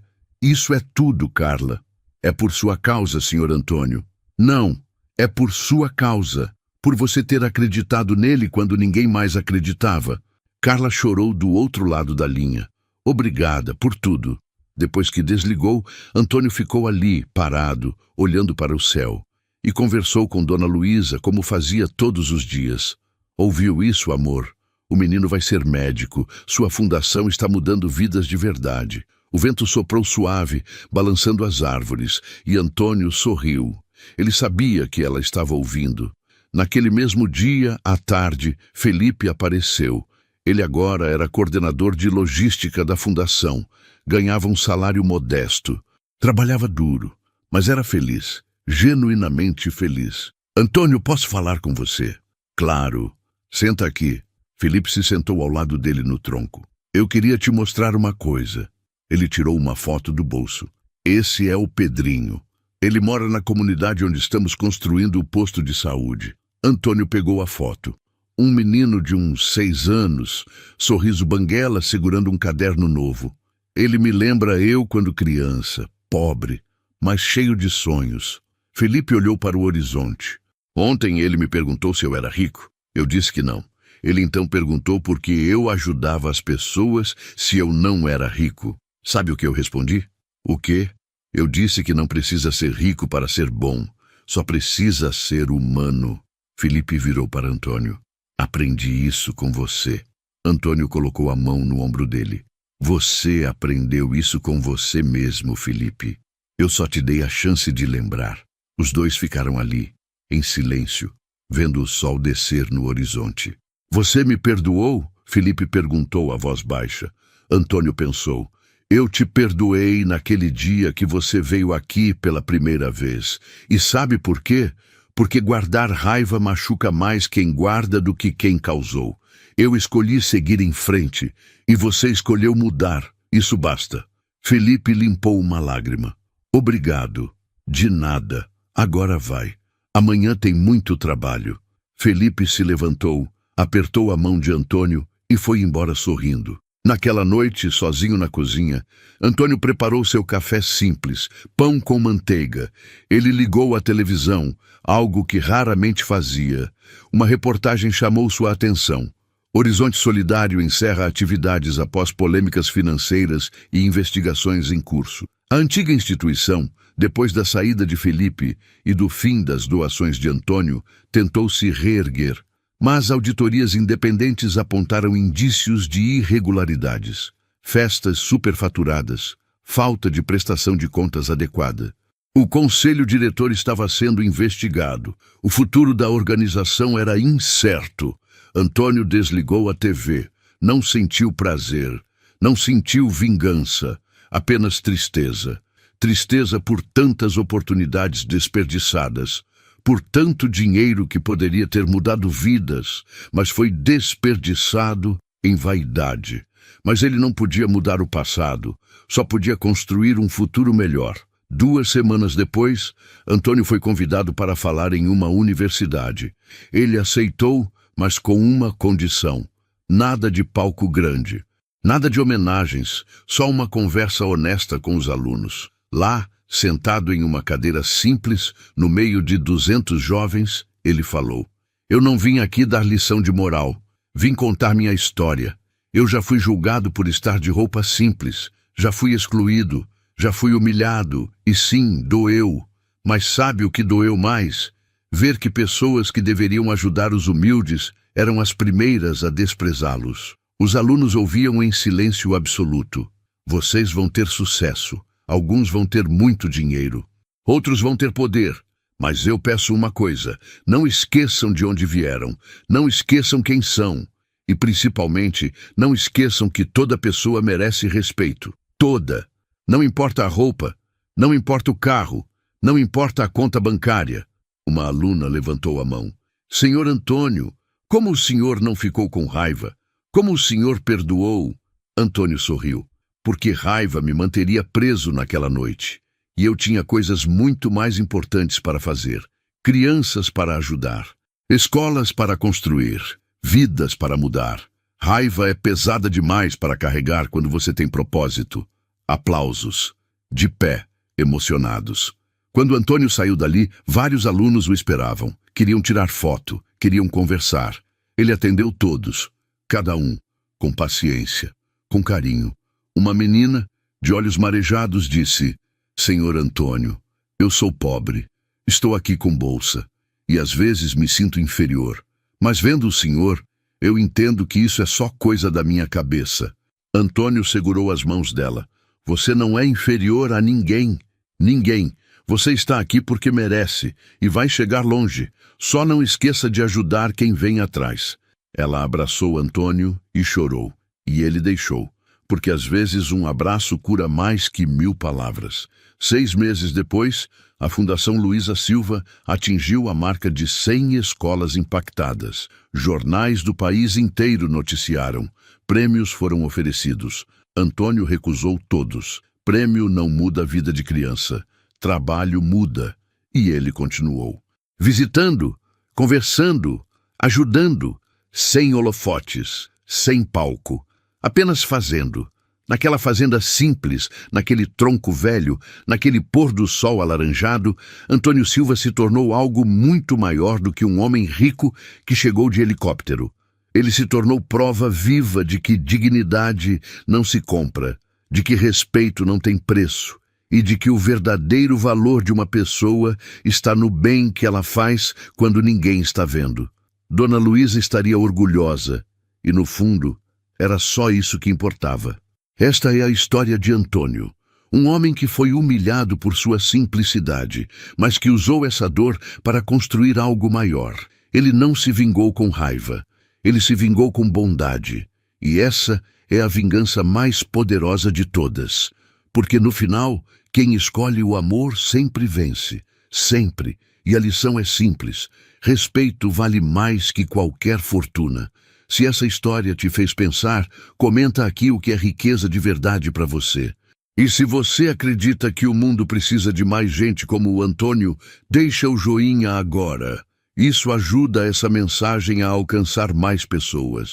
tudo, Carla. É por sua causa, senhor Antônio. Não, é por sua causa. Por você ter acreditado nele quando ninguém mais acreditava. Carla chorou do outro lado da linha. Obrigada por tudo. Depois que desligou, Antônio ficou ali, parado, olhando para o céu. E conversou com Dona Luísa como fazia todos os dias. Ouviu isso, amor? O menino vai ser médico. Sua fundação está mudando vidas de verdade. O vento soprou suave, balançando as árvores, e Antônio sorriu. Ele sabia que ela estava ouvindo. Naquele mesmo dia, à tarde, Felipe apareceu. Ele agora era coordenador de logística da fundação. Ganhava um salário modesto. Trabalhava duro, mas era feliz, genuinamente feliz. Antônio, posso falar com você? Claro. Senta aqui. Felipe se sentou ao lado dele no tronco. Eu queria te mostrar uma coisa. Ele tirou uma foto do bolso. Esse é o Pedrinho. Ele mora na comunidade onde estamos construindo o posto de saúde. Antônio pegou a foto. Um menino de uns 6 anos, sorriso banguela, segurando um caderno novo. Ele me lembra eu quando criança, pobre, mas cheio de sonhos. Felipe olhou para o horizonte. Ontem ele me perguntou se eu era rico. Eu disse que não. Ele então perguntou por que eu ajudava as pessoas se eu não era rico. Sabe o que eu respondi? O quê? Eu disse que não precisa ser rico para ser bom. Só precisa ser humano. Felipe virou para Antônio. Aprendi isso com você. Antônio colocou a mão no ombro dele. Você aprendeu isso com você mesmo, Felipe. Eu só te dei a chance de lembrar. Os dois ficaram ali, em silêncio, vendo o sol descer no horizonte. Você me perdoou? Felipe perguntou a voz baixa. Antônio pensou. Eu te perdoei naquele dia que você veio aqui pela primeira vez. E sabe por quê? Porque guardar raiva machuca mais quem guarda do que quem causou. Eu escolhi seguir em frente, e você escolheu mudar. Isso basta. Felipe limpou uma lágrima. Obrigado. De nada. Agora vai. Amanhã tem muito trabalho. Felipe se levantou, apertou a mão de Antônio e foi embora sorrindo. Naquela noite, sozinho na cozinha, Antônio preparou seu café simples, pão com manteiga. Ele ligou a televisão, algo que raramente fazia. Uma reportagem chamou sua atenção. Horizonte Solidário encerra atividades após polêmicas financeiras e investigações em curso. A antiga instituição, depois da saída de Felipe e do fim das doações de Antônio, tentou se reerguer. Mas auditorias independentes apontaram indícios de irregularidades, festas superfaturadas, falta de prestação de contas adequada. O conselho diretor estava sendo investigado. O futuro da organização era incerto. Antônio desligou a TV. Não sentiu prazer, não sentiu vingança, apenas tristeza. Tristeza por tantas oportunidades desperdiçadas, por tanto dinheiro que poderia ter mudado vidas, mas foi desperdiçado em vaidade. Mas ele não podia mudar o passado, só podia construir um futuro melhor. 2 semanas depois, Antônio foi convidado para falar em uma universidade. Ele aceitou, mas com uma condição: nada de palco grande, nada de homenagens, só uma conversa honesta com os alunos. Lá, sentado em uma cadeira simples, no meio de 200 jovens, ele falou: "Eu não vim aqui dar lição de moral, vim contar minha história. Eu já fui julgado por estar de roupa simples, já fui excluído, já fui humilhado, e sim, doeu. Mas sabe o que doeu mais? Ver que pessoas que deveriam ajudar os humildes eram as primeiras a desprezá-los." Os alunos ouviam em silêncio absoluto. "Vocês vão ter sucesso. Alguns vão ter muito dinheiro. Outros vão ter poder. Mas eu peço uma coisa: não esqueçam de onde vieram. Não esqueçam quem são. E, principalmente, não esqueçam que toda pessoa merece respeito. Toda. Não importa a roupa, não importa o carro, não importa a conta bancária." Uma aluna levantou a mão. "Senhor Antônio, como o senhor não ficou com raiva? Como o senhor perdoou?" Antônio sorriu. "Porque raiva me manteria preso naquela noite. E eu tinha coisas muito mais importantes para fazer. Crianças para ajudar. Escolas para construir. Vidas para mudar. Raiva é pesada demais para carregar quando você tem propósito." Aplausos. De pé, emocionados. Quando Antônio saiu dali, vários alunos o esperavam. Queriam tirar foto, queriam conversar. Ele atendeu todos, cada um, com paciência, com carinho. Uma menina, de olhos marejados, disse: "Senhor Antônio, eu sou pobre, estou aqui com bolsa, e às vezes me sinto inferior. Mas vendo o senhor, eu entendo que isso é só coisa da minha cabeça." Antônio segurou as mãos dela. "Você não é inferior a ninguém. Ninguém. Você está aqui porque merece e vai chegar longe. Só não esqueça de ajudar quem vem atrás." Ela abraçou Antônio e chorou. E ele deixou. Porque às vezes um abraço cura mais que 1000 palavras. 6 meses depois, a Fundação Luiza Silva atingiu a marca de 100 escolas impactadas. Jornais do país inteiro noticiaram. Prêmios foram oferecidos. Antônio recusou todos. Prêmio não muda a vida de criança. Trabalho muda. E ele continuou. Visitando, conversando, ajudando, sem holofotes, sem palco, apenas fazendo. Naquela fazenda simples, naquele tronco velho, naquele pôr do sol alaranjado, Antônio Silva se tornou algo muito maior do que um homem rico que chegou de helicóptero. Ele se tornou prova viva de que dignidade não se compra, de que respeito não tem preço e de que o verdadeiro valor de uma pessoa está no bem que ela faz quando ninguém está vendo. Dona Luísa estaria orgulhosa e, no fundo, era só isso que importava. Esta é a história de Antônio, um homem que foi humilhado por sua simplicidade, mas que usou essa dor para construir algo maior. Ele não se vingou com raiva. Ele se vingou com bondade, e essa é a vingança mais poderosa de todas, porque no final, quem escolhe o amor sempre vence, sempre, e a lição é simples: respeito vale mais que qualquer fortuna. Se essa história te fez pensar, comenta aqui o que é riqueza de verdade para você. E se você acredita que o mundo precisa de mais gente como o Antônio, deixa o joinha agora. Isso ajuda essa mensagem a alcançar mais pessoas.